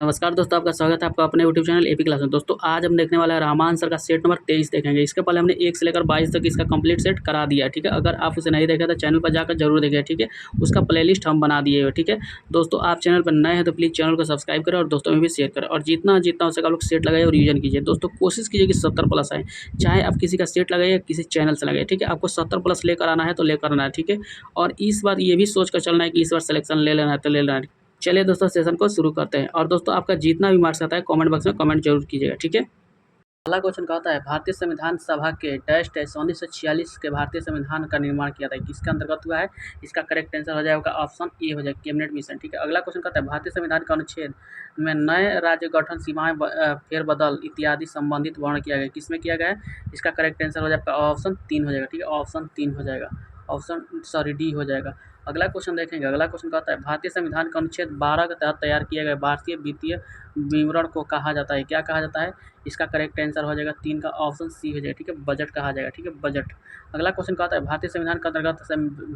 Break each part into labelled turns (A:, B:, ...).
A: नमस्कार दोस्तों, आपका स्वागत है आपका अपने यूट्यूब चैनल एपी क्लास में। दोस्तों आज हम देखने वाला है रहमान सर का सेट नंबर 23 देखेंगे। इसके पहले हमने 1 से लेकर 22 तक इसका कंप्लीट सेट करा दिया है, ठीक है। अगर आप उसे नहीं देखे तो चैनल पर जाकर जरूर देखें, ठीक है। उसका प्लेलिस्ट हम बना दिए हुए, ठीक है। दोस्तों आप चैनल पर नए हैं तो प्लीज़ चैनल को सब्सक्राइब करें और दोस्तों में भी शेयर करें, और जितना जितना हो सके आप लोग सेट लगाइए और रिवीजन कीजिए। दोस्तों कोशिश कीजिए कि 70 प्लस आए, चाहे आप किसी का सेट लगाइए किसी चैनल से लगाइए, ठीक है। आपको 70 प्लस लेकर आना है तो लेकर आना है, ठीक है। और इस बार ये भी सोच कर चलना है कि इस बार सिलेक्शन ले लेना है तो ले लेना है। चलिए दोस्तों सेशन को शुरू करते हैं, और दोस्तों आपका जितना भी मार्क्स आता है कमेंट बॉक्स में कमेंट जरूर कीजिएगा, ठीक है। पहला क्वेश्चन कहता है भारतीय संविधान सभा के डैश डैश 1946 के भारतीय संविधान का निर्माण किया था, किसके अंतर्गत हुआ है। इसका करेक्ट आंसर हो जाएगा ऑप्शन ए हो जाएगा कैबिनेट मिशन, ठीक है। अगला क्वेश्चन कहता है भारतीय संविधान के अनुच्छेद में नए राज्य गठन सीमाएं फेरबदल इत्यादि संबंधित वर्ण किया गया, किसमें किया गया है। इसका करेक्ट आंसर हो जाएगा ऑप्शन 3 हो जाएगा, ठीक है। ऑप्शन 3 हो जाएगा, ऑप्शन सॉरी डी हो जाएगा। अगला क्वेश्चन देखेंगे। अगला क्वेश्चन कहता है भारतीय संविधान के अनुच्छेद 12 के तहत तैयार किए गए भारतीय वित्तीय विवरण को कहा जाता है, क्या कहा जाता है। इसका करेक्ट आंसर हो जाएगा 3 का ऑप्शन सी हो जाएगा, ठीक है। बजट कहा जाएगा, ठीक है, बजट। अगला क्वेश्चन कहता है भारतीय संविधान के अंतर्गत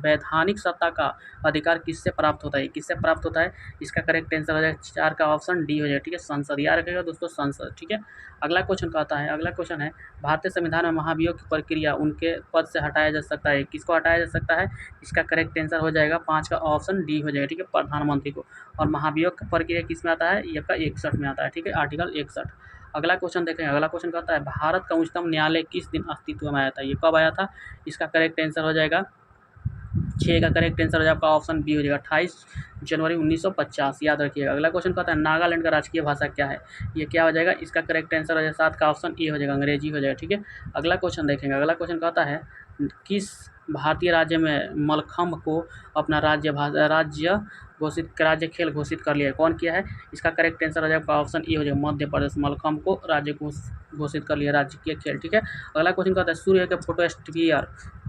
A: वैधानिक सत्ता का अधिकार किससे प्राप्त होता है, किससे प्राप्त होता है। इसका करेक्ट आंसर हो जाएगा 4 का ऑप्शन डी हो जाएगा, ठीक है। संसद, याद रखिएगा दोस्तों, संसद, ठीक है। अगला क्वेश्चन कहता है, अगला क्वेश्चन है भारतीय संविधान में महाभियोग की प्रक्रिया उनके पद से हटाया जा सकता है, किसको हटाया जा सकता है। इसका करेक्ट आंसर हो जाएगा 5 का ऑप्शन डी हो जाएगा, ठीक है, प्रधानमंत्री को। और महाभियोग की प्रक्रिया किस में आता है, ये का 61 में आता है, ठीक है, आर्टिकल 61। अगला क्वेश्चन देखें। अगला क्वेश्चन कहता है भारत का उच्चतम न्यायालय किस दिन अस्तित्व में आया था, ये कब आया था। इसका करेक्ट आंसर हो जाएगा 6 का करेक्ट आंसर हो जाएगा आपका ऑप्शन बी हो जाएगा 28 जनवरी 1950, याद रखिएगा। अगला क्वेश्चन कहता है नागालैंड का राजकीय भाषा क्या है, ये क्या हो जाएगा। इसका करेक्ट आंसर हो जाएगा 7 का ऑप्शन ए हो जाएगा, अंग्रेजी हो जाएगा, ठीक है। अगला क्वेश्चन देखेंगे। अगला क्वेश्चन कहता है किस भारतीय राज्य में मलखम्ब को अपना राज्य खेल घोषित कर लिया है, कौन किया है। इसका करेक्ट आंसर हो जाएगा ऑप्शन ए हो जाएगा मध्य प्रदेश, मलखम्ब को राज्य घोषित कर लिया राज्य खेल, ठीक है। अगला क्वेश्चन कहता है सूर्य के फोटोस्फीयर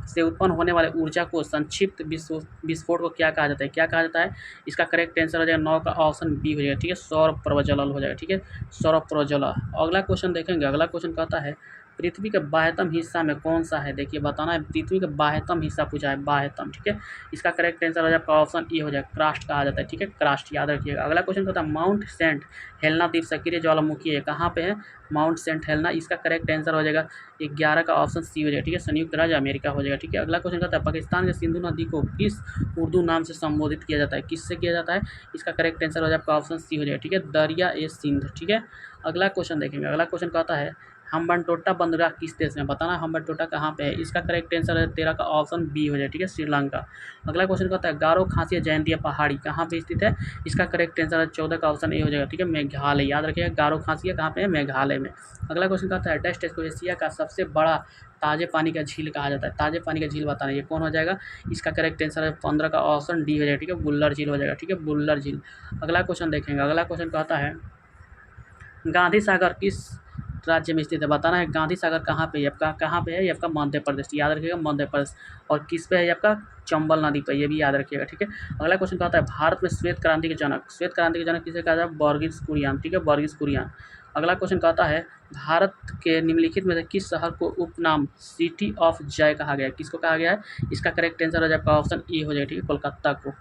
A: से उत्पन्न होने वाले ऊर्जा को संक्षिप्त विस्फोट को क्या कहा जाता है, क्या कहा जाता है। इसका करेक्ट आंसर हो जाएगा 9 का ऑप्शन बी हो जाएगा, ठीक है, सौर प्रज्वलन हो जाएगा, ठीक है, सौर प्रज्वलन। अगला क्वेश्चन देखेंगे। अगला क्वेश्चन कहता है पृथ्वी के बाह्यतम हिस्सा में कौन सा है, देखिए बताना है। पृथ्वी का बाह्यतम हिस्सा पूछा है, बाह्यतम, ठीक है। इसका करेक्ट आंसर हो जाएगा ऑप्शन ए हो जाएगा क्रास्ट कहा जाता है, ठीक है, क्रास्ट, याद रखिएगा। अगला क्वेश्चन कहता है माउंट सेंट हेलेना द्वीप सक्रिय ज्वालामुखी है, कहाँ पे है माउंट सेंट हेलेना। इसका करेक्ट आंसर हो जाएगा 11 का ऑप्शन सी हो जाएगा, ठीक है, संयुक्त राज्य अमेरिका हो जाएगा, ठीक है। अगला क्वेश्चन कहता है पाकिस्तान के सिंधु नदी को किस उर्दू नाम से संबोधित किया जाता है, किससे किया जाता है। इसका करेक्ट आंसर हो जाएगा ऑप्शन सी हो जाएगा, ठीक है, दरिया ए सिंध, ठीक है। अगला क्वेश्चन देखेंगे। अगला क्वेश्चन कहता है हम्बनटोटा बंदरगाह किस देश में, बताना हम्बनटोटा कहाँ पे है। इसका करेक्ट आंसर है 13 का ऑप्शन बी हो जाए, ठीक है, श्रीलंका। अगला क्वेश्चन कहता है गारो खासी जयंतिया पहाड़ी कहाँ पे स्थित है। इसका करेक्ट आंसर है 14 का ऑप्शन ए हो जाएगा, ठीक है, मेघालय, याद रखिएगा। गारो खासिया कहाँ पे है, मेघालय में। अगला क्वेश्चन कहता है टेस्ट को एशिया का सबसे बड़ा ताजे पानी का झील कहा जाता है, ताजे पानी का झील बताना, ये कौन हो जाएगा। इसका करेक्ट आंसर है 15 का ऑप्शन डी हो जाएगा, ठीक है, बुल्लर झील हो जाएगा, ठीक है, बुल्लर झील। अगला क्वेश्चन देखेंगे। अगला क्वेश्चन कहता है गांधी सागर किस राज्य में स्थित है, बताना है। गांधी सागर कहाँ पे है आपका, कहाँ पे है ये आपका मध्य प्रदेश, याद रखिएगा, मध्य प्रदेश। और किस पे है ये आपका चंबल नदी पर, ये भी याद रखिएगा, ठीक है। अगला क्वेश्चन कहता है भारत में श्वेत क्रांति के जनक, श्वेत क्रांति के जनक किसे कहा जाए, वर्गीज कुरियन, ठीक है, वर्गीज कुरियन। अगला क्वेश्चन कहता है भारत के निम्नलिखित में से किस शहर को उपनाम सिटी ऑफ जय कहा गया है, किसको कहा गया है। इसका करेक्ट आंसर हो जाएगा ऑप्शन ए हो जाएगा, ठीक है, कोलकाता को।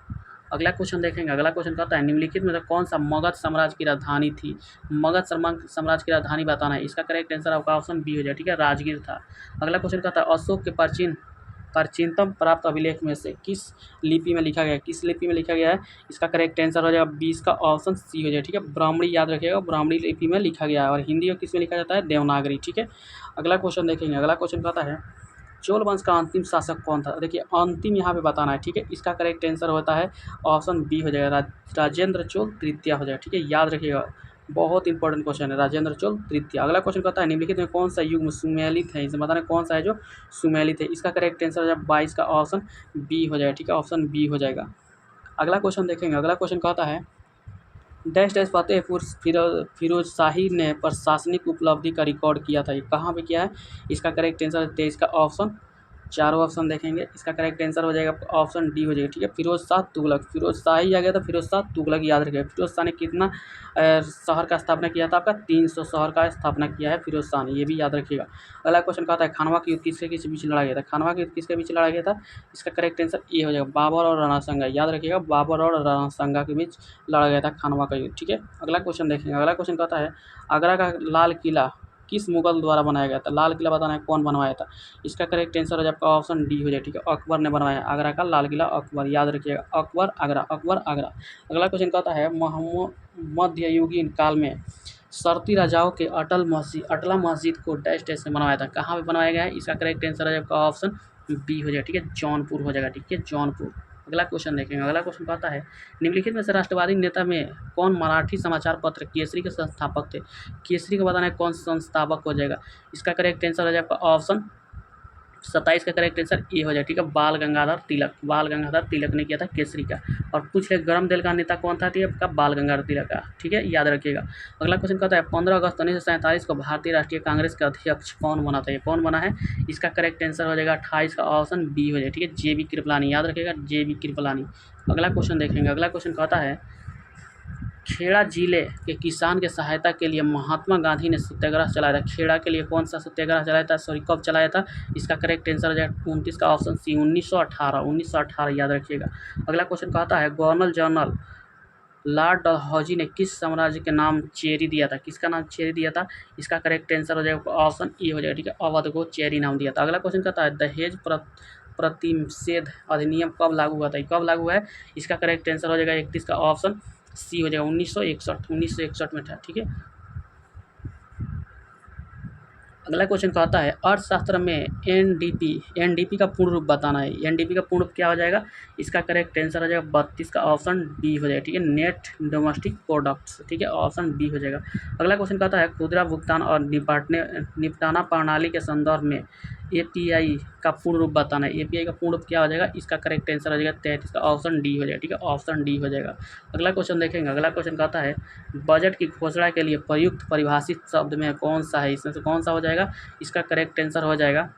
A: अगला क्वेश्चन देखेंगे। अगला क्वेश्चन कहता है निम्नलिखित में से कौन सा मगध साम्राज्य की राजधानी थी, मगध साम्राज्य की राजधानी बताना है। इसका करेक्ट आंसर आपका ऑप्शन बी हो जाए, ठीक है, राजगीर था। अगला क्वेश्चन कहता है अशोक के प्राचीनतम प्राप्त अभिलेख में से किस लिपि में लिखा गया है, किस लिपि में लिखा गया है। इसका करेक्ट आंसर हो जाएगा 20 का ऑप्शन सी हो जाए, ठीक है, ब्राह्मणी, याद रखिएगा, ब्राह्मणी लिपि में लिखा गया है। और हिंदी में किस में लिखा जाता है, देवनागरी, ठीक है। अगला क्वेश्चन देखेंगे। अगला क्वेश्चन कहता है चोल वंश का अंतिम शासक कौन था, देखिए अंतिम यहाँ पे बताना है, ठीक है। इसका करेक्ट आंसर होता है ऑप्शन बी हो जाएगा राजेंद्र चोल तृतीय हो जाएगा, ठीक है, याद रखिएगा, बहुत इंपॉर्टेंट क्वेश्चन है, राजेंद्र चोल तृतीय। अगला क्वेश्चन कहता है निम्नलिखित में कौन सा युग सुमेलित है, इसे बताना कौन सा है जो सुमेलित है। इसका करेक्ट आंसर हो जाएगा 22 का ऑप्शन बी हो जाएगा, ठीक है, ऑप्शन बी हो जाएगा। अगला क्वेश्चन देखेंगे। अगला क्वेश्चन कहता है डैश डैश फतेहपुर फिरोज शाही ने प्रशासनिक उपलब्धि का रिकॉर्ड किया था, ये कहाँ पे किया है। इसका करेक्ट आंसर है 23 का ऑप्शन चारों ऑप्शन देखेंगे, इसका करेक्ट आंसर हो जाएगा ऑप्शन डी हो जाएगा, ठीक है। फिरोज शाह तुगलक, फिरोज शाह ही आ गया था, फिरोज शाह तुगलक याद रखिएगा। फिरोज शाह ने कितना शहर का स्थापना किया था? आपका 300 शहर का स्थापना किया है फिरोज शाह ने, ये भी याद रखिएगा। अगला क्वेश्चन कहता है खानवा के युद्ध किसके किस बीच लड़ा गया था? खानवा के युद्ध किसके बीच लड़ा गया था? इसका करेक्ट आंसर ए हो जाएगा, बाबर और राणा सांगा, याद रखिएगा, बाबर और राणा सांगा के बीच लड़ा गया था खानवा का युद्ध, ठीक है। अगला क्वेश्चन देखेंगे, अगला क्वेश्चन कहता है आगरा का लाल किला किस मुगल द्वारा बनाया गया था? लाल किला बताना है कौन बनवाया था? इसका करेक्ट आंसर हो जाए आपका ऑप्शन डी हो जाए, ठीक है। अकबर ने बनवाया आगरा का लाल किला, अकबर, याद रखिएगा, अकबर आगरा, अकबर आगरा। अगला क्वेश्चन कहता है मध्ययुगीन काल में शर्ती राजाओं के अटला मस्जिद को डैश डैश से बनवाया था? कहाँ पे बनवाया गया है? इसका करेक्ट आंसर है आपका ऑप्शन बी हो जाएगा, ठीक है, जौनपुर हो जाएगा, ठीक है, जौनपुर। अगला क्वेश्चन देखेंगे, अगला क्वेश्चन कहता है निम्नलिखित में से राष्ट्रवादी नेता में कौन मराठी समाचार पत्र केसरी के संस्थापक थे? केसरी को बताना है कौन संस्थापक हो जाएगा? इसका करेक्ट आंसर हो जाएगा आपका ऑप्शन 27 का करेक्ट आंसर ए हो जाए, ठीक है, बाल गंगाधर तिलक, बाल गंगाधर तिलक ने किया था केसरी का। और पूछ ले गरम दल का नेता कौन था? आपका बाल गंगाधर तिलक का, ठीक है, याद रखिएगा। अगला क्वेश्चन कहता है 15 अगस्त 1947 को भारतीय राष्ट्रीय कांग्रेस के अध्यक्ष कौन बना था? ये कौन बना है? इसका करेक्ट आंसर हो जाएगा 28 का ऑप्शन बी हो जाए, ठीक है, JB कृपलानी, याद रखिएगा, JB कृपलानी। अगला क्वेश्चन देखेंगे, अगला क्वेश्चन कहता है खेड़ा जिले के किसान के सहायता के लिए महात्मा गांधी ने सत्याग्रह चलाया था? खेड़ा के लिए कौन सा सत्याग्रह चलाया था? सॉरी, कब चलाया था? इसका करेक्ट आंसर हो जाएगा 29 का ऑप्शन सी, 1918, याद रखिएगा। अगला क्वेश्चन कहता है गवर्नर जनरल लॉर्ड डलहौजी ने किस साम्राज्य के नाम चेरी दिया था? किसका नाम चेरी दिया था? इसका करेक्ट आंसर हो जाएगा ऑप्शन ए हो जाएगा, ठीक है, अवध को चेरी नाम दिया था। अगला क्वेश्चन कहता है दहेज प्रतिषेध अधिनियम कब लागू हुआ था? कब लागू हुआ है? इसका करेक्ट आंसर हो जाएगा 31 का ऑप्शन सी हो जाएगा, 1961 में था, ठीक है। अगला क्वेश्चन कहता है अर्थशास्त्र में एनडीपी का पूर्ण रूप बताना है। एनडीपी का पूर्ण रूप क्या हो जाएगा? इसका करेक्ट आंसर हो जाएगा 32 का ऑप्शन डी हो जाएगा, ठीक है, नेट डोमेस्टिक प्रोडक्ट्स, ठीक है, ऑप्शन डी हो जाएगा। अगला क्वेश्चन कहता है खुदरा भुगतान और निपटाना प्रणाली के संदर्भ में एपीआई का पूर्ण रूप बताना है। एपीआई का पूर्ण रूप क्या हो जाएगा? इसका करेक्ट आंसर हो जाएगा 33 का ऑप्शन डी हो जाएगा, ठीक है, ऑप्शन डी हो जाएगा। अगला क्वेश्चन देखेंगे, अगला क्वेश्चन कहता है बजट की घोषणा के लिए प्रयुक्त परिभाषित शब्द में कौन सा है? इसमें से कौन सा हो जाएगा? इसका करेक्ट आंसर हो जाएगा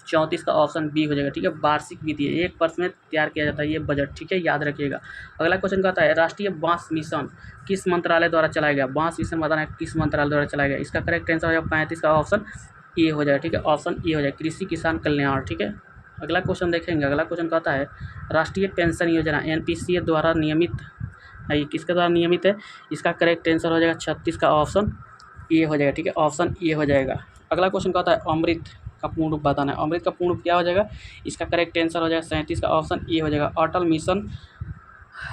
A: 34 का ऑप्शन बी हो जाएगा, ठीक है, वार्षिक वित्तीय, 1 वर्ष में तैयार किया जाता है ये बजट, ठीक है, याद रखिएगा। अगला क्वेश्चन कहता है राष्ट्रीय बांस मिशन किस मंत्रालय द्वारा चलाया गया? बांस मिशन बताना है किस मंत्रालय द्वारा चलाया गया? इसका करेक्ट आंसर हो जाएगा 35 का ऑप्शन ए हो जाएगा, ठीक है, ऑप्शन ए हो जाएगा, कृषि किसान कल्याण, ठीक है। अगला क्वेश्चन देखेंगे, अगला क्वेश्चन कहता है राष्ट्रीय पेंशन योजना एनपीसीए द्वारा नियमित है, ये किसके द्वारा नियमित है? इसका करेक्ट आंसर हो जाएगा 36 का ऑप्शन ए हो जाएगा, ठीक है, ऑप्शन ए हो जाएगा। अगला क्वेश्चन कहता है अमृत का पूर्ण रूप बताना है। अमृत का पूर्ण रूप क्या हो जाएगा? इसका करेक्ट आंसर हो जाएगा 37 का ऑप्शन ए हो जाएगा, Atal mission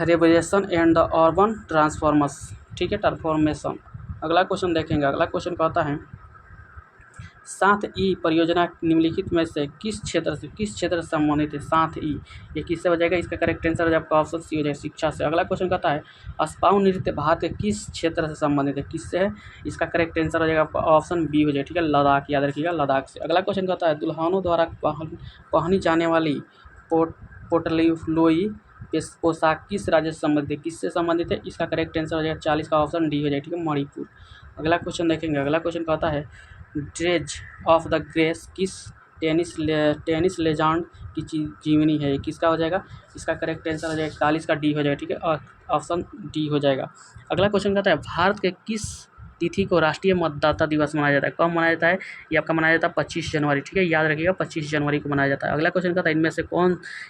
A: revolution and the urban transformers, ठीक है, ट्रांसफॉर्मेशन। अगला क्वेश्चन देखेंगे, अगला क्वेश्चन कहता है 7E परियोजना निम्नलिखित में से किस क्षेत्र से संबंधित है? 7E ये किससे हो जाएगा? इसका करेक्ट आंसर हो जाएगा आपका ऑप्शन सी हो जाएगा, शिक्षा से। अगला क्वेश्चन कहता है अस्पाउ नृत्य भारत के किस क्षेत्र से संबंधित है? किससे है? इसका करेक्ट आंसर हो जाएगा आपका ऑप्शन बी हो जाएगा, ठीक है, लद्दाख, याद रखिएगा, लद्दाख से। अगला क्वेश्चन कहता है दुल्हनों द्वारा पहनी जाने वाली पोटलियोई पोशाक किस राज्य से संबंधित है? किससे संबंधित है? इसका करेक्ट आंसर हो जाएगा 40 का ऑप्शन डी हो जाएगा, ठीक है, मणिपुर। अगला क्वेश्चन देखेंगे, अगला क्वेश्चन कहता है ड्रेज ऑफ द ग्रेस किस टेनिस लेजेंड की जीवनी है? किसका हो जाएगा? इसका करेक्ट आंसर हो जाएगा 41 का डी हो जाएगा, ठीक है, ऑप्शन डी हो जाएगा। अगला क्वेश्चन कहता है भारत के किस तिथि को राष्ट्रीय मतदाता दिवस मनाया जाता है? कब मनाया जाता है? ये आपका मनाया जाता है 25 जनवरी, ठीक है, याद रखिएगा, 25 जनवरी को मनाया जाता है। अगला क्वेश्चन कहता है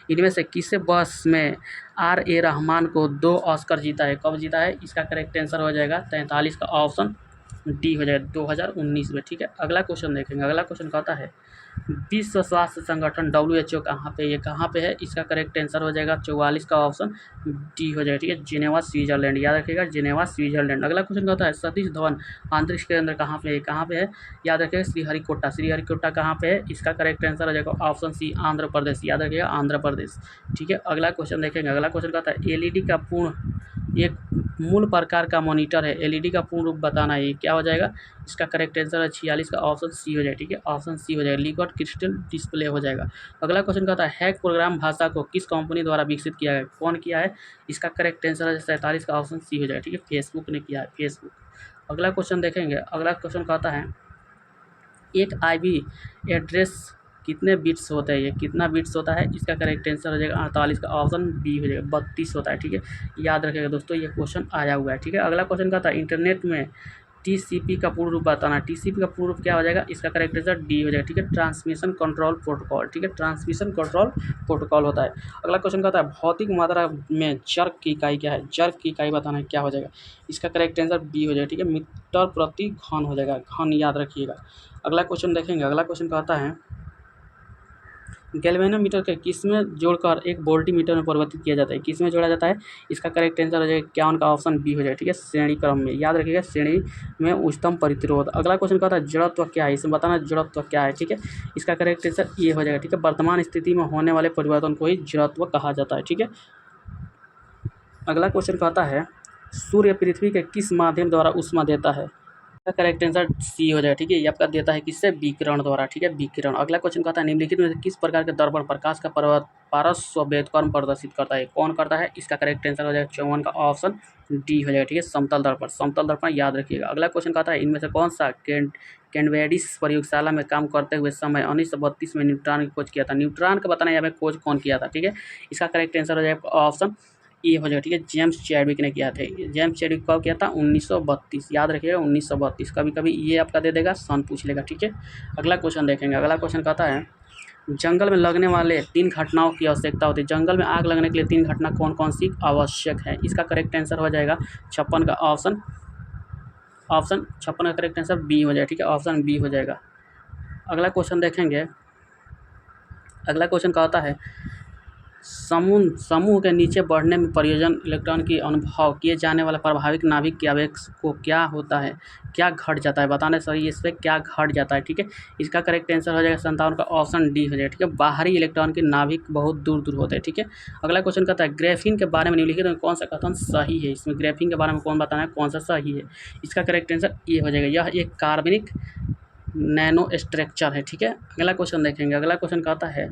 A: इनमें से किस वर्ष में R.A. रहमान को 2 ऑस्कर जीता है? कब जीता है? इसका करेक्ट आंसर हो जाएगा 43 का ऑप्शन डी हो जाएगा, 2019 में, ठीक है। अगला क्वेश्चन देखेंगे, अगला क्वेश्चन कहता है विश्व स्वास्थ्य संगठन WHO कहाँ पे? ये कहाँ पे है? इसका करेक्ट आंसर हो जाएगा 44 का ऑप्शन डी हो जाएगा, ठीक है, जिनेवा स्विट्जरलैंड, याद रखिएगा, जिनेवा स्विट्जरलैंड। अगला क्वेश्चन कहता है सतीश धवन अंतरिक्ष केंद्र कहाँ पे है? कहाँ पे है? याद रखिएगा श्रीहरिकोटा, श्रीहरिकोटा कहाँ पे है? इसका करेक्ट आंसर हो जाएगा ऑप्शन सी आंध्र प्रदेश, याद रखिएगा, आंध्र प्रदेश, ठीक है। अगला क्वेश्चन देखेंगे, अगला क्वेश्चन कहता है एलईडी का एक मूल प्रकार का मॉनिटर है, एलईडी का पूर्ण रूप बताना है, क्या हो जाएगा? इसका करेक्ट आंसर है 46 का ऑप्शन सी हो जाएगा, ठीक है, ऑप्शन सी हो जाएगा, लिक्विड क्रिस्टल डिस्प्ले हो जाएगा। अगला क्वेश्चन कहता है हैक प्रोग्राम भाषा को किस कंपनी द्वारा विकसित किया गया? कौन किया है? इसका करेक्ट आंसर है 47 का ऑप्शन सी हो जाएगा, ठीक है, फेसबुक ने किया है, फेसबुक। अगला क्वेश्चन देखेंगे, अगला क्वेश्चन कहता है एक आईपी एड्रेस कितने बिट्स होते हैं, ये कितना बिट्स होता है, इसका करेक्ट आंसर हो जाएगा 48 का ऑप्शन बी हो जाएगा, 32 होता है। ठीक है, याद रखिएगा दोस्तों, ये क्वेश्चन आया हुआ है। ठीक है, अगला क्वेश्चन का था इंटरनेट में टीसीपी का पूर्ण रूप बताना। टीसीपी का पूर्ण रूप क्या हो जाएगा, इसका करेक्ट आंसर डी हो जाएगा। ठीक है, ट्रांसमिशन कंट्रोल प्रोटोकॉल। ठीक है, ट्रांसमिशन कंट्रोल प्रोटोकॉल होता है। अगला क्वेश्चन का था भौतिक मात्रा में जर्क की इकाई क्या है, जर्क की इकाई बताना है, क्या हो जाएगा, इसका करेक्ट आंसर बी हो जाएगा। ठीक है, मीटर प्रति घन हो जाएगा, घन याद रखिएगा। अगला क्वेश्चन देखेंगे, अगला क्वेश्चन कहता है गैल्वेनोमीटर के किसमें जोड़कर एक वोल्टीमीटर में परिवर्तित किया जाता है, किसमें जोड़ा जाता है, इसका करेक्ट आंसर हो जाएगा क्या, उनका ऑप्शन बी हो जाएगा। ठीक है, श्रेणी क्रम में, याद रखिएगा, श्रेणी में उच्चतम प्रतिरोध। अगला क्वेश्चन कहता है जड़त्व क्या है, इसमें बताना जड़त्व क्या है। ठीक है, इसका करेक्ट आंसर ये हो जाएगा। ठीक है, वर्तमान स्थिति में होने वाले परिवर्तन को ही जड़त्व कहा जाता है। ठीक है, अगला क्वेश्चन कहता है सूर्य पृथ्वी के किस माध्यम द्वारा ऊष्मा देता है, इसका करेक्ट आंसर सी हो जाएगा। ठीक है, ये आपका देता है किससे, विकिरण द्वारा। ठीक है, विकिरण। अगला क्वेश्चन कहता है निम्नलिखित में से किस प्रकार के दर्पण प्रकाश का पारस्व वेदकर्म प्रदर्शित करता है, कौन करता है, इसका करेक्ट आंसर हो जाएगा 54 का ऑप्शन डी हो जाएगा। ठीक है, समतल दर्पण, समतल दर्पण याद रखिएगा। अगला क्वेश्चन कहता है इनमें से कौन सा कैनवेडिस प्रयोगशाला में काम करते हुए समय 1932 में न्यूट्रॉन की खोज किया था, न्यूट्रॉन का बताना यहाँ पे खोज कौन किया था। ठीक है, इसका करेक्ट आंसर हो जाएगा ऑप्शन ये हो जाएगा। ठीक है, जेम्स चैडविक ने किया था। जेम्स चैडविक कब किया था, 1932, याद रखिएगा 1932। कभी कभी ये आपका दे देगा, सन पूछ लेगा। ठीक है, अगला क्वेश्चन देखेंगे, अगला क्वेश्चन कहता है जंगल में लगने वाले 3 घटनाओं की आवश्यकता होती है, जंगल में आग लगने के लिए 3 घटना कौन कौन सी आवश्यक है, इसका करेक्ट आंसर हो जाएगा 56 का ऑप्शन 56 का करेक्ट आंसर बी हो जाएगा। ठीक है, ऑप्शन बी हो जाएगा। अगला क्वेश्चन देखेंगे, अगला क्वेश्चन कहता है समूह के नीचे बढ़ने में प्रयोजन इलेक्ट्रॉन की अनुभव किए जाने वाला प्रभावित नाभिक के आवेश को क्या होता है, क्या घट जाता है, बताना सही इस पर क्या घट जाता है। ठीक है, इसका करेक्ट आंसर हो जाएगा 57 का ऑप्शन डी हो जाएगा। ठीक है, बाहरी इलेक्ट्रॉन के नाभिक बहुत दूर दूर होते हैं। ठीक है, अगला क्वेश्चन कहता है ग्रेफीन के बारे में निम्नलिखित में कौन सा कथन सही है, इसमें ग्रेफीन के बारे में कौन बताना है, कौन सा सही है, इसका करेक्ट आंसर ये हो जाएगा, यह एक कार्बनिक नैनो स्ट्रक्चर है। ठीक है, अगला क्वेश्चन देखेंगे, अगला क्वेश्चन कहता है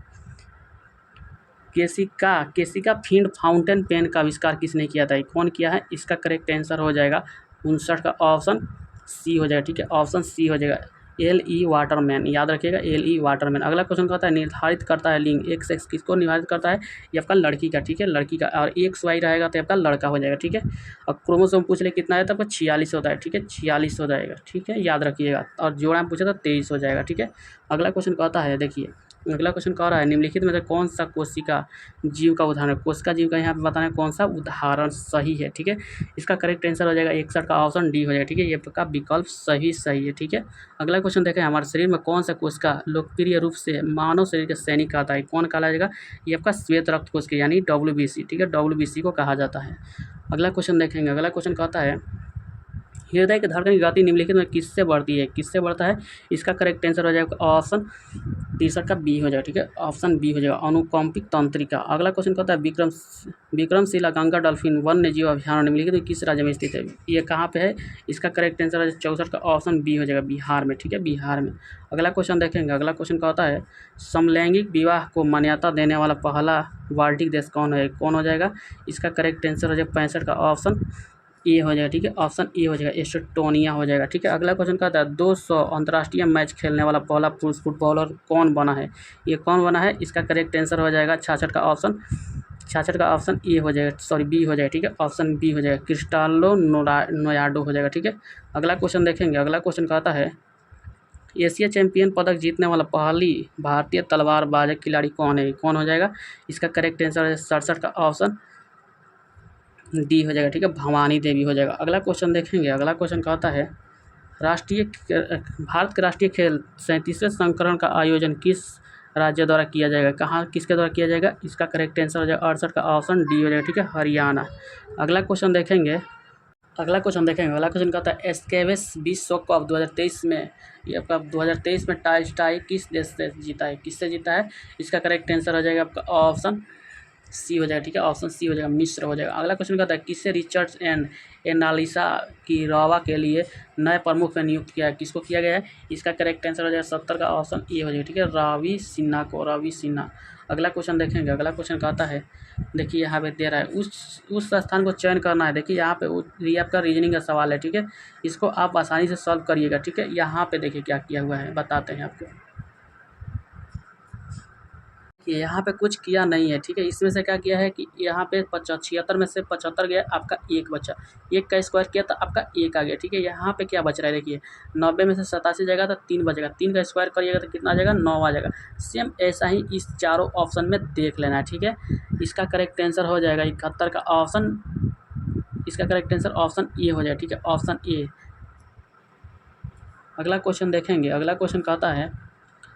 A: केसिका फील्ड फाउंटेन पेन का आविष्कार किसने किया था, कौन किया है, इसका करेक्ट आंसर हो जाएगा 59 का ऑप्शन सी हो जाएगा। ठीक है, ऑप्शन सी हो जाएगा, LE वाटरमैन, याद रखिएगा LE वाटरमैन। अगला क्वेश्चन कहता है निर्धारित करता है लिंग, एक सेक्स किसको निर्धारित करता है, ये आपका लड़की का। ठीक है, लड़की का, और XY रहेगा तो आपका लड़का हो जाएगा। ठीक है, और क्रोमोसोम पूछ ले कितना है तो आपका 46 होता है। ठीक है, 46 हो जाएगा। ठीक है, याद रखिएगा, और जोड़ा में पूछा तो 23 हो जाएगा। ठीक है, अगला क्वेश्चन कहता है, देखिए अगला क्वेश्चन कह रहा है निम्नलिखित में से कौन सा कोशिका जीव का उदाहरण, कोशिका जीव का यहाँ पे बताना है कौन सा उदाहरण सही है। ठीक है, इसका करेक्ट आंसर हो जाएगा 61 का ऑप्शन डी हो जाएगा। ठीक है, ये का विकल्प सही है। ठीक है, अगला क्वेश्चन देखें हमारे शरीर में कौन सा कोशिका लोकप्रिय रूप से मानव शरीर के सैनिक कहता है, कौन कहा जाएगा, ये आपका श्वेत रक्त कोशिका यानी WBC। ठीक है, WBC को कहा जाता है। अगला क्वेश्चन देखेंगे, अगला क्वेश्चन कहता है हृदय की धड़कन की गति निम्नलिखित में किससे बढ़ती है, किससे बढ़ता है, इसका करेक्ट आंसर हो जाएगा ऑप्शन 63 का बी हो जाएगा। ठीक है, ऑप्शन बी हो जाएगा, अनुकंपिक तंत्रिका। अगला क्वेश्चन कहता है विक्रमशिला गंगा डॉल्फिन वन्य जीव अभ्यारण्य निम्नलिखित में किस राज्य में स्थित है, ये कहाँ पे है, इसका करेक्ट आंसर है 64 का ऑप्शन बी हो जाएगा, बिहार में। ठीक है, बिहार में। अगला क्वेश्चन देखेंगे, अगला क्वेश्चन कहता है समलैंगिक विवाह को मान्यता देने वाला पहला बाल्टिक देश कौन है, कौन हो जाएगा, इसका करेक्ट आंसर हो जाएगा 65 का ऑप्शन ए हो जाएगा। ठीक है, ऑप्शन ए हो जाएगा, एस्टोनिया हो जाएगा। ठीक है, अगला क्वेश्चन कहता है 200 अंतर्राष्ट्रीय मैच खेलने वाला पहला पुरुष फुटबॉलर कौन बना है, ये कौन बना है, इसका करेक्ट आंसर हो जाएगा 66 का ऑप्शन ए हो जाएगा, सॉरी बी हो जाएगा। ठीक है, ऑप्शन बी हो जाएगा, क्रिस्टियानो रोनाल्डो हो जाएगा। ठीक है, अगला क्वेश्चन देखेंगे, अगला क्वेश्चन कहता है एशिया चैंपियन पदक जीतने वाला पहली भारतीय तलवारबाज खिलाड़ी कौन है, कौन हो जाएगा, इसका करेक्ट आंसर है 67 का ऑप्शन डी हो जाएगा। ठीक है, भवानी देवी हो जाएगा। अगला क्वेश्चन देखेंगे, अगला क्वेश्चन कहता है भारत के राष्ट्रीय खेल 37वें संस्करण का आयोजन किस राज्य द्वारा किया जाएगा, कहाँ किसके द्वारा किया जाएगा, इसका करेक्ट आंसर हो जाएगा 68 का ऑप्शन डी हो जाएगा। ठीक है, हरियाणा। अगला क्वेश्चन देखेंगे, अगला क्वेश्चन कहता है एस्केवेस विश्व कप 2023 में, ये आपका 2023 में टाई किस देश से जीता है, किससे जीता है, इसका करेक्ट आंसर हो जाएगा आपका ऑप्शन सी हो जाएगा। ठीक है, ऑप्शन सी हो जाएगा, मिस्र हो जाएगा। अगला क्वेश्चन कहता है किससे रिचर्ड्स एंड एनालिसा की रावा के लिए नए प्रमुख में नियुक्त किया है, किसको किया गया है, इसका करेक्ट आंसर हो जाएगा 70 का ऑप्शन ए हो जाएगा। ठीक है, रवि सिन्हा। अगला क्वेश्चन देखेंगे, अगला क्वेश्चन कहता है देखिए यहाँ पे दे रहा है उस स्थान को चयन करना है। देखिए यहाँ पे ये आपका रीजनिंग का सवाल है। ठीक है, इसको आप आसानी से सॉल्व करिएगा। ठीक है, यहाँ पे देखिए क्या किया हुआ है, बताते हैं आपको। देखिए यहाँ पे कुछ किया नहीं है, ठीक है। इसमें से क्या किया है कि यहाँ पे 76 में से 75 गया, आपका 1 बचा। 1 का स्क्वायर किया तो आपका 1 आ गया, ठीक है। यहाँ पे क्या बच रहा है देखिए, 90 में से 87 जाएगा तो 3 बचेगा। 3 का स्क्वायर करिएगा तो कितना आ जाएगा, 9 आ जाएगा। सेम ऐसा ही इस चारों ऑप्शन में देख लेना है, ठीक है। इसका करेक्ट आंसर हो जाएगा 71 का ऑप्शन, इसका करेक्ट आंसर ऑप्शन ए हो जाएगा, ठीक है, ऑप्शन ए। अगला क्वेश्चन देखेंगे। अगला क्वेश्चन कहता है,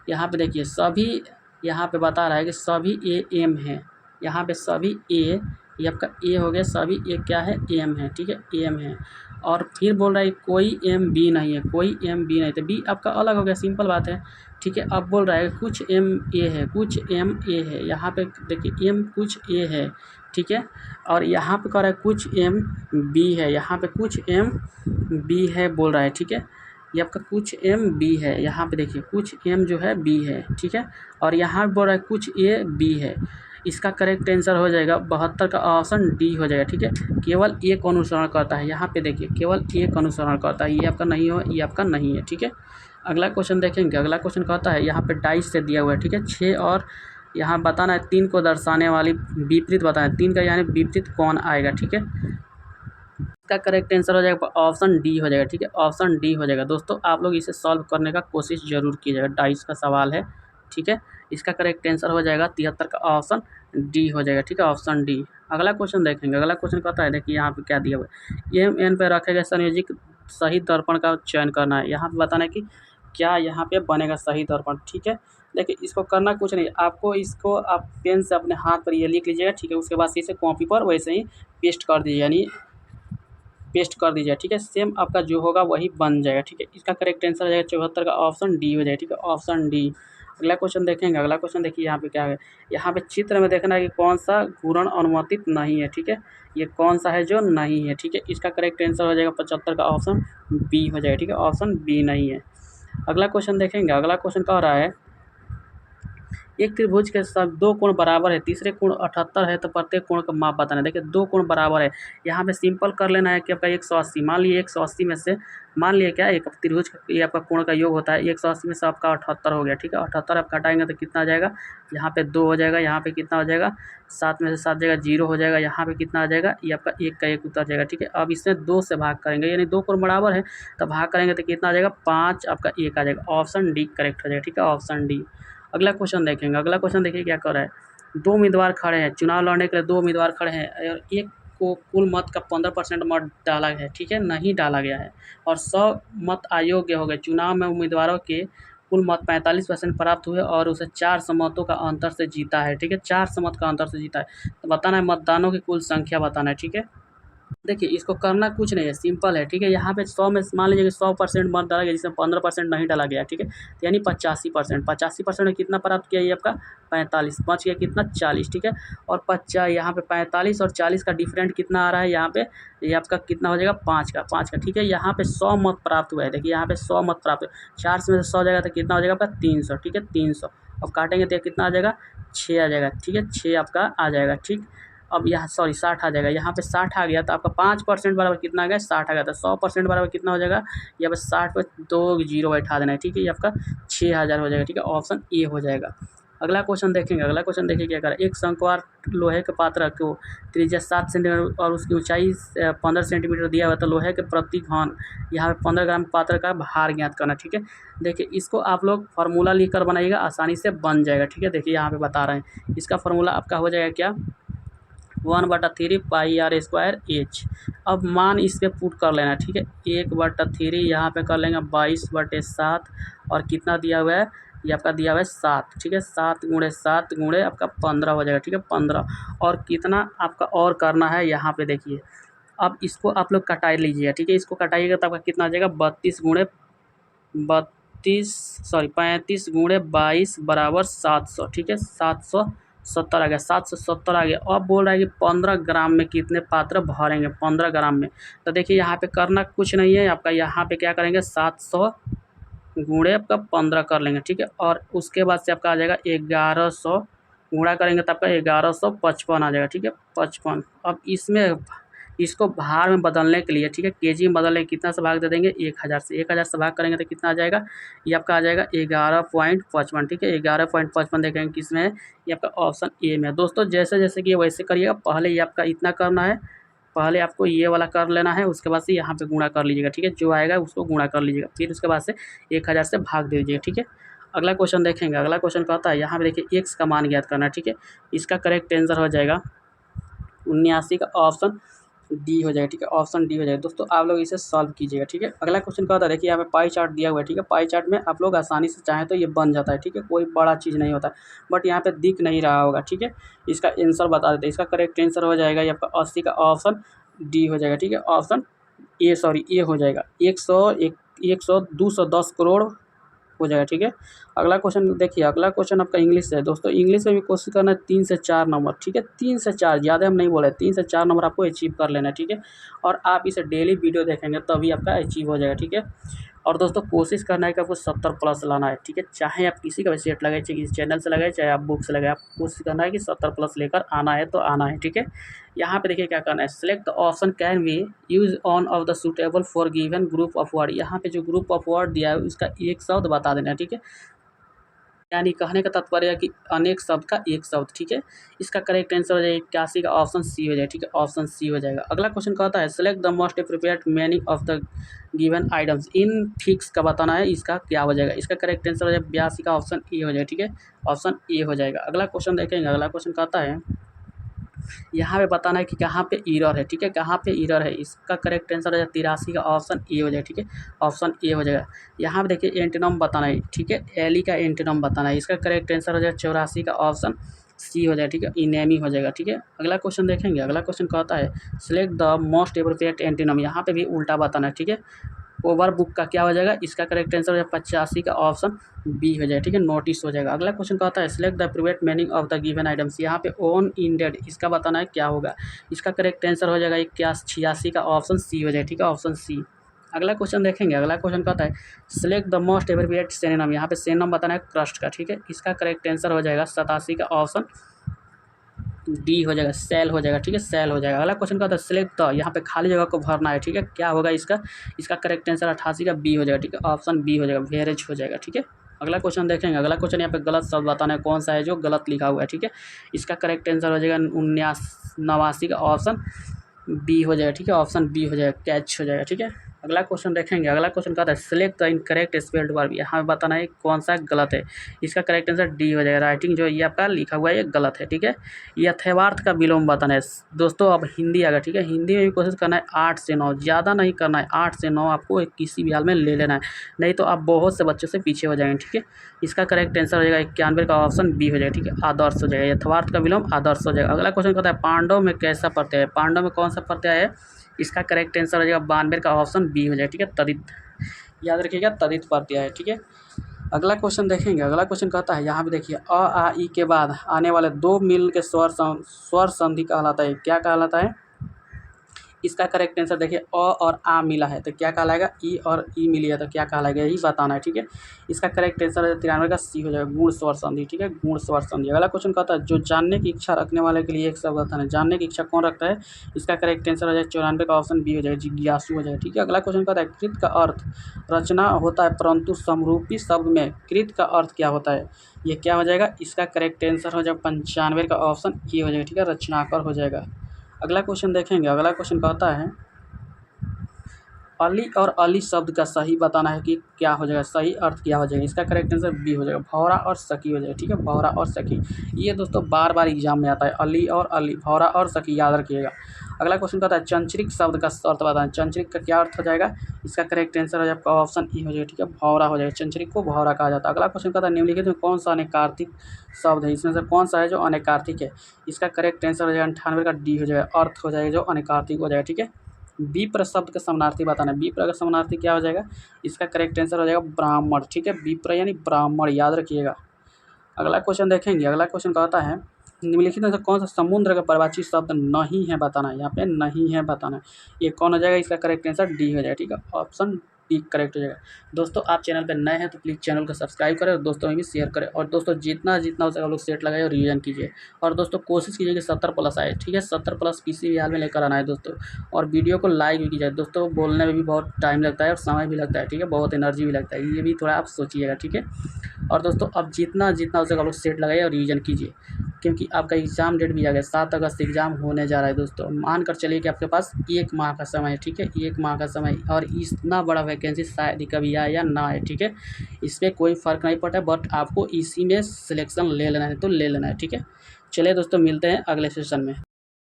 A: यहाँ पे देखिए सभी, यहाँ पे बता रहा है कि सभी ए एम है। यहाँ पे सभी ए, ये आपका ए हो गया, सभी ए क्या है, एम है, ठीक है, एम है। और फिर बोल रहा है कोई एम बी नहीं है, कोई एम बी नहीं, तो बी आपका अलग हो गया, सिंपल बात है, ठीक है। अब बोल रहा है कुछ एम ए है, कुछ एम ए है। यहाँ पे देखिए एम कुछ ए है, ठीक है। और यहाँ पे कह रहा है कुछ एम बी है, यहाँ पे कुछ एम बी है बोल रहा है, ठीक है। ये आपका कुछ एम बी है, यहाँ पे देखिए कुछ एम जो है बी है, ठीक है। और यहाँ बोल रहा है कुछ ए बी है। इसका करेक्ट आंसर हो जाएगा 72 का ऑप्शन डी हो जाएगा, ठीक है। केवल एक अनुसरण करता है, यहाँ पे देखिए केवल एक अनुसरण करता है, ये आपका नहीं हो, ये आपका नहीं है, ठीक है। अगला क्वेश्चन देखेंगे। अगला क्वेश्चन कहता है, यहाँ पे डाइस से दिया हुआ है, ठीक है, 6 और यहाँ बताना है 3 को दर्शाने वाली विपरीत बताना है, 3 का यानी विपरीत कौन आएगा, ठीक है। इसका करेक्ट आंसर हो जाएगा ऑप्शन डी हो जाएगा, ठीक है, ऑप्शन डी हो जाएगा। दोस्तों आप लोग इसे सॉल्व करने का कोशिश जरूर कीजिएगा, डाइस का सवाल है, ठीक है। इसका करेक्ट आंसर हो जाएगा 73 का ऑप्शन डी हो जाएगा, ठीक है, ऑप्शन डी। अगला क्वेश्चन देखेंगे। अगला क्वेश्चन कहता है, देखिए यहाँ पे क्या दिया हुआ है, एम एन पे रखे गए संयोजित सही दर्पण का चयन करना है। यहाँ पे बताना है कि क्या यहाँ पे बनेगा सही दर्पण, ठीक है। देखिए इसको करना कुछ नहीं, आपको इसको आप पेन से अपने हाथ पर ये लिख लीजिएगा, ठीक है। उसके बाद इसे कॉपी पर वैसे ही पेस्ट कर दीजिए, यानी पेस्ट कर दीजिए, ठीक है। सेम आपका जो होगा वही बन जाएगा, ठीक है। इसका करेक्ट आंसर हो जाएगा 74 का ऑप्शन डी हो जाएगा, ठीक है, ऑप्शन डी। अगला क्वेश्चन देखेंगे। अगला क्वेश्चन देखिए यहाँ पे क्या है, यहाँ पे चित्र में देखना है कि कौन सा घूर्ण अनुमतित नहीं है, ठीक है। ये कौन सा है जो नहीं है, ठीक है। इसका करेक्ट आंसर हो जाएगा 75 का ऑप्शन बी हो जाएगा, ठीक है, ऑप्शन बी नहीं है। अगला क्वेश्चन देखेंगे। अगला क्वेश्चन कह रहा है, एक त्रिभुज के सब 2 कोण बराबर है, तीसरे कोण 78 है, तो प्रत्येक कोण का माप बताना है। देखिए 2 कोण बराबर है, यहाँ पे सिंपल कर लेना है कि आपका 180, मान लिए 180 में से, मान लिए क्या, एक त्रिभुज ये आपका कोण का योग होता है, 180 में से आपका 78 हो गया, ठीक है। 78 आप घटाएंगे तो कितना आ जाएगा, यहाँ पे 2 हो जाएगा, यहाँ पे कितना हो जाएगा, 7 में से 7 जाएगा 0 हो जाएगा, यहाँ पे कितना आ जाएगा, ये आपका 1 का 1 उतर जाएगा, ठीक है। अब इसमें 2 से भाग करेंगे, यानी 2 कोण बराबर है तो भाग करेंगे तो कितना आ जाएगा, 5 आपका 1 आ जाएगा, ऑप्शन डी करेक्ट हो जाएगा, ठीक है, ऑप्शन डी। अगला क्वेश्चन देखेंगे। अगला क्वेश्चन देखिए क्या कर रहा है, 2 उम्मीदवार खड़े हैं, चुनाव लड़ने के लिए 2 उम्मीदवार खड़े हैं और एक को कुल मत का 15% मत डाला है, ठीक है, नहीं डाला गया है, और 100 मत अयोग्य हो गए। चुनाव में उम्मीदवारों के कुल मत 45% प्राप्त हुए और उसे 400 मतों का अंतर से जीता है, ठीक है, 400 मत का अंतर से जीता है। तो बताना है मतदानों की कुल संख्या बताना है, ठीक है। देखिए इसको करना कुछ नहीं है, सिंपल है, ठीक है। यहाँ पे 100 में मान लीजिए कि 100% मत डाला गया, जिसमें 15% नहीं डाला गया, ठीक है, तो यानी 85%, 85% में कितना प्राप्त किया, ये आपका 45, बच गया कितना, 40, ठीक है। और 50 यहाँ पे 45 और 40 का डिफरेंट कितना आ रहा है, यहाँ पे ये आपका कितना हो जाएगा, 5 का, ठीक है। यहाँ पे 100 मत प्राप्त हुआ है, देखिए यहाँ पे 100 मत प्राप्त हुआ, 4 में से 100 जाएगा तो कितना हो जाएगा आपका 300, ठीक है, 300। अब काटेंगे तो कितना आ जाएगा, 6 आ जाएगा, ठीक है, 6 आपका आ जाएगा, ठीक। अब यहाँ सॉरी 60 आ जाएगा, यहाँ पे 60 आ गया तो आपका 5% बराबर कितना आ गया, 60 आ गया, तो 100% बराबर कितना हो जाएगा, यहाँ पे 60 पे 2 जीरो बैठा देना है, ठीक है। ये आपका 6000 हो जाएगा, ठीक है, ऑप्शन ए हो जाएगा। अगला क्वेश्चन देखेंगे। अगला क्वेश्चन देखिए क्या करें, एक शंक्वाकार लोहे के पात्र को त्रिज्या 7 सेंटीमीटर और उसकी ऊंचाई 15 सेंटीमीटर दिया हुआ, तो लोहे के प्रति घन यहाँ पे 15 ग्राम पात्र का भार ज्ञात करना, ठीक है। देखिए इसको आप लोग फार्मूला लिख कर बनाइएगा, आसानी से बन जाएगा, ठीक है। देखिए यहाँ पे बता रहे हैं, इसका फार्मूला आपका हो जाएगा क्या, 1/3 पाई आर स्क्वायर एच। अब मान इस पर पुट कर लेना, ठीक है, 1/3 यहाँ पे कर लेंगे 22/7 और कितना दिया हुआ है, ये आपका दिया हुआ है 7, ठीक है, 7 गुणे 7 गुणे आपका 15 हो जाएगा, ठीक है, 15। और कितना आपका और करना है, यहाँ पे देखिए अब इसको आप लोग कटा लीजिएगा, ठीक है, इसको कटाइएगा तो आपका कितना आ जाएगा, 35 गुणे 22 बराबर 700, ठीक है, 770 आ गया, 770 आ गया। अब बोल रहा है कि 15 ग्राम में कितने पात्र भरेंगे, 15 ग्राम में। तो देखिए यहाँ पे करना कुछ नहीं है आपका, यहाँ पे क्या करेंगे, 700 गुणे आपका 15 कर लेंगे, ठीक है। और उसके बाद से आपका आ जाएगा 1100 गुणा करेंगे तो आपका 1155 आ जाएगा, ठीक है, 55। अब इसमें इसको भार में बदलने के लिए, ठीक है, केजी में बदलने कितना से भाग दे देंगे, 1000 से। 1000 से भाग करेंगे तो कितना आ जाएगा, ये आपका आ जाएगा 11.55, ठीक है, 11.55 देखेंगे किस में है, ये आपका ऑप्शन ए में है। दोस्तों जैसे जैसे कि वैसे करिएगा, पहले ये आपका इतना करना है, पहले आपको ये वाला कर लेना है, उसके बाद से यहाँ पे गुणा कर लीजिएगा, ठीक है, जो आएगा उसको गुणा कर लीजिएगा, फिर उसके बाद से 1000 से भाग दे दीजिएगा, ठीक है। अगला क्वेश्चन देखेंगे, अगला क्वेश्चन कहता है यहाँ पे देखिए एक्स का मान ज्ञात करना है, ठीक है। इसका करेक्ट आंसर हो जाएगा 79 का ऑप्शन डी हो जाएगा, ठीक है, ऑप्शन डी हो जाएगा। दोस्तों आप लोग इसे सॉल्व कीजिएगा, ठीक है। अगला क्वेश्चन क्या होता है, देखिए यहाँ पे पाई चार्ट दिया हुआ है, ठीक है। पाई चार्ट में आप लोग आसानी से चाहें तो ये बन जाता है, ठीक है, कोई बड़ा चीज़ नहीं होता, बट यहाँ पे दिख नहीं रहा होगा, ठीक है। इसका आंसर बता देते हैं, इसका करेक्ट आंसर हो जाएगा ये आपका 80 का ऑप्शन डी हो जाएगा, ठीक है, ऑप्शन ए हो जाएगा। 210 करोड़ हो जाएगा, ठीक है। अगला क्वेश्चन देखिए, अगला क्वेश्चन आपका इंग्लिश से है। दोस्तों इंग्लिश में भी कोशिश करना है 3 से 4 नंबर, ठीक है, 3 से 4, ज़्यादा हम नहीं बोले, 3 से 4 नंबर आपको अचीव कर लेना है, ठीक है। और आप इसे डेली वीडियो देखेंगे तभी आपका अचीव हो जाएगा, ठीक है। और दोस्तों कोशिश करना है कि आपको 70 प्लस लाना है, ठीक है, चाहे आप किसी का भी सेट लगाए, चाहे किसी चैनल से लगाए, चाहे आप बुक से लगाए, आपको कोशिश करना है कि 70 प्लस लेकर आना है तो आना है, ठीक है। यहाँ पे देखिए क्या करना है, select the option can be use on off the suitable for given group of word. यहाँ पे जो ग्रुप ऑफ वर्ड दिया है उसका एक शब्द बता देना है, ठीक है, यानी कहने का तात्पर्य है कि अनेक शब्द का एक शब्द, ठीक है। इसका करेक्ट आंसर हो जाएगा 81 का ऑप्शन सी हो जाएगा, ठीक है, ऑप्शन सी हो जाएगा। अगला क्वेश्चन कहता है select the most appropriate meaning of the given items, in fix का बताना है, इसका क्या हो जाएगा। इसका करेक्ट आंसर हो जाएगा 82 का ऑप्शन ए हो जाएगा, ठीक है, ऑप्शन ए हो जाएगा। अगला क्वेश्चन देखेंगे, अगला क्वेश्चन कहता है यहाँ पे बताना है कि कहाँ पे एरर है, ठीक है, कहाँ पे एरर है। इसका करेक्ट आंसर हो जाएगा 83 का ऑप्शन ए हो जाएगा, ठीक है, ऑप्शन ए हो जाएगा। यहाँ पे देखिए एंटीनम बताना है, ठीक है, एली का एंटीनम बताना है। इसका करेक्ट आंसर हो जाएगा 84 का ऑप्शन सी हो जाएगा, ठीक है, इनेमी हो जाएगा, ठीक है। अगला क्वेश्चन देखेंगे, अगला क्वेश्चन कहता है select the most appropriate antonym, यहाँ पे भी उल्टा बताना है, ठीक है। ओवर बुक का क्या हो जाएगा, इसका करेक्ट आंसर हो जाएगा 85 का ऑप्शन बी हो जाएगा, ठीक है, नोटिस हो जाएगा। अगला क्वेश्चन कहता है select the private meaning of the given items, यहाँ पे ओन इंडेड इसका बताना है क्या होगा। इसका करेक्ट आंसर हो जाएगा 86 का ऑप्शन सी हो जाएगा, ठीक है, ऑप्शन सी। अगला क्वेश्चन देखेंगे, अगला क्वेश्चन कहता है select the most appropriate synonym, यहाँ पे सिनोनिम बताना है क्रस्ट का, ठीक है। इसका करेक्ट आंसर हो जाएगा 87 का ऑप्शन डी हो जाएगा, सेल हो जाएगा, ठीक है, सेल हो जाएगा। अगला क्वेश्चन का था सिलेक्ट द, यहाँ पे खाली जगह को भरना है, ठीक है, क्या होगा इसका करेक्ट आंसर 88 का बी हो जाएगा, ठीक है, ऑप्शन बी हो जाएगा, वेरेज हो जाएगा, ठीक है। अगला क्वेश्चन देखेंगे, अगला क्वेश्चन यहाँ पे गलत शब्द बताना है कौन सा है जो गलत लिखा हुआ है, ठीक है। इसका करेक्ट आंसर हो जाएगा 89 का ऑप्शन बी हो जाएगा, ठीक है, ऑप्शन बी हो जाएगा, कैच हो जाएगा, ठीक है। अगला क्वेश्चन देखेंगे, अगला क्वेश्चन कहता है select the incorrect spelled verb, यहाँ बताना है कौन सा गलत है। इसका करेक्ट आंसर डी हो जाएगा, राइटिंग जो ये आपका लिखा हुआ है ये गलत है, ठीक है। यथार्थ का विलोम बताना है। दोस्तों अब हिंदी आ गया, ठीक है, हिंदी में भी कोशिश करना है 8 से 9, ज़्यादा नहीं करना है, 8 से 9 आपको किसी भी हाल में ले लेना है, नहीं तो आप बहुत से बच्चों से पीछे हो जाएंगे, ठीक है। इसका करेक्ट आंसर हो जाएगा 91 का ऑप्शन बी हो जाएगा, ठीक है, आदर्श हो जाएगा, यथार्थ का विलोम आदर्श हो जाएगा। अगला क्वेश्चन कहता है पांडव में कैसा प्रत्यय है, पांडव में कौन सा प्रत्यय है। इसका करेक्ट आंसर हो जाएगा 92 का ऑप्शन बी हो जाएगा, ठीक है, तदित, याद रखिएगा तदित प्रत्यय है, ठीक है। अगला क्वेश्चन देखेंगे, अगला क्वेश्चन कहता है यहाँ पे देखिए अ आ ई के बाद आने वाले दो मिल के स्वर संधि कहलाता है, क्या कहलाता है। इसका करेक्ट आंसर देखिए अ और आ मिला है तो क्या कहलाएगा, ई और ई मिली है तो क्या कहलाएगा, यही बताना है, ठीक है। इसका करेक्ट आंसर है 93 का सी हो जाएगा, गुण स्वर संधि, ठीक है, गुण स्वर संधि। अगला क्वेश्चन कहता है जो जानने की इच्छा रखने वाले के लिए एक शब्द बताना है, जानने की इच्छा कौन रखता है। इसका करेक्ट आंसर हो जाएगा 94 का ऑप्शन बी हो जाएगा, जिज्ञासु हो जाएगा, ठीक है। अगला क्वेश्चन कहता है कृत का अर्थ रचना होता है परंतु समरूपी शब्द में कृत का अर्थ क्या होता है, ये क्या हो जाएगा। इसका करेक्ट आंसर हो जाएगा 95 का ऑप्शन ए हो जाएगा, ठीक है, रचनाकर हो जाएगा। अगला क्वेश्चन देखेंगे, अगला क्वेश्चन कहता है अली और अली शब्द का सही बताना है कि क्या हो जाएगा, सही अर्थ क्या हो जाएगा। इसका करेक्ट आंसर बी हो जाएगा, भौरा और सखी हो जाएगा, ठीक है, भौरा और सखी। ये दोस्तों बार बार एग्जाम में आता है, अली और अली, भौरा और सखी, याद रखिएगा। अगला क्वेश्चन कहता है चंचरिक शब्द का अर्थ बताना, चंचरिक का क्या अर्थ हो जाएगा। इसका करेक्ट आंसर हो जाएगा ऑप्शन ई हो जाएगा, ठीक है, भौरा हो जाएगा, चंचरिक को भौरा कहा जाता है। अगला क्वेश्चन कहता है निम्नलिखित में कौन सा अनेकार्थिक शब्द है, इसमें से कौन सा है जो अनेकार्थिक है। इसका करेक्ट आंसर हो जाएगा 98 का डी हो जाएगा, अर्थ हो जाएगा जो अनेकार्थिक हो जाएगा, ठीक है। विप्र शब्द का समानार्थी बताना है, विप्र का समानार्थी क्या हो जाएगा। इसका करेक्ट आंसर हो जाएगा ब्राह्मण, ठीक है, विप्र यानी ब्राह्मण, याद रखिएगा। अगला क्वेश्चन देखेंगे, अगला क्वेश्चन कहता है निम्नलिखित में से कौन सा समुद्र का परिभाषित शब्द नहीं है बताना है, यहाँ पे नहीं है बताना है, ये कौन हो जाएगा। इसका करेक्ट आंसर डी हो जाएगा, ठीक है, ऑप्शन ई करेक्ट हो जाएगा। दोस्तों आप चैनल पर नए हैं तो प्लीज़ चैनल को सब्सक्राइब करें और दोस्तों में भी शेयर करें, और दोस्तों जितना जितना हो सके आप लोग सेट लगाइए और रिवीजन कीजिए। और दोस्तों कोशिश कीजिए कि 70 प्लस आए, ठीक है, 70 प्लस किसी भी हाल में लेकर आना है दोस्तों। और वीडियो को लाइक भी कीजिए दोस्तों, बोलने में भी बहुत टाइम लगता है और समय भी लगता है, ठीक है, बहुत एनर्जी भी लगता है, ये भी थोड़ा आप सोचिएगा, ठीक है। और दोस्तों अब जितना जितना हो सके आप लोग सेट लगाइए और रिवीजन कीजिए, क्योंकि आपका एग्ज़ाम डेट भी आ गया, 7 अगस्त से एग्ज़ाम होने जा रहा है दोस्तों। मान कर चलिए कि आपके पास 1 माह का समय है, ठीक है, 1 माह का समय, और इतना बड़ा वैकेंसी शायद ही कभी आए या ना आए, ठीक है। इसमें कोई फ़र्क नहीं पड़ता है, बट आपको इसी में सिलेक्शन ले लेना है तो ले लेना है, ठीक है। चलिए दोस्तों मिलते हैं अगले सेशन में।